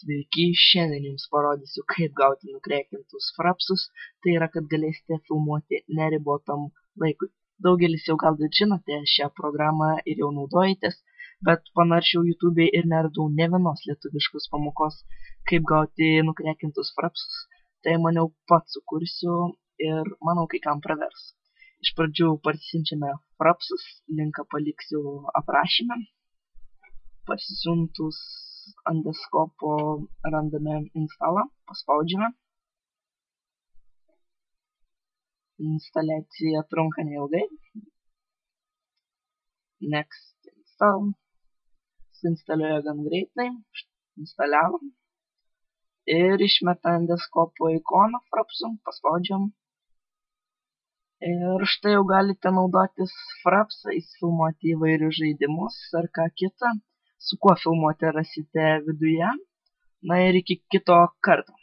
Sveiki, šiandien jums parodysiu, kaip gauti nukrekintus frapsus, tai yra, kad galėsite filmuoti neribotam laikui. Daugelis jau gal žinote šią programą ir jau naudojatės, bet panaršiau YouTube'e ir neradau ne vienos lietuviškos pamokos, kaip gauti nukrekintus frapsus. Tai maniau pats sukursiu ir manau kai kam pravers. Iš pradžių parsisiunčiame frapsus, linką paliksiu aprašyme. Parsisiuntus ant desktopo randame instalą, paspaudžiame. Instaliacija trunka neilgai. Next install. Suinstaliuoja gan greitai. Instaliavo. Ir išmeta ant desktopo ikoną frapsų, paspaudžiam. Ir štai jau galite naudotis frapsais, filmuoti įvairius žaidimus ar ką kitą. Su kuo filmuoti rasite viduje. Na ir iki kito karto.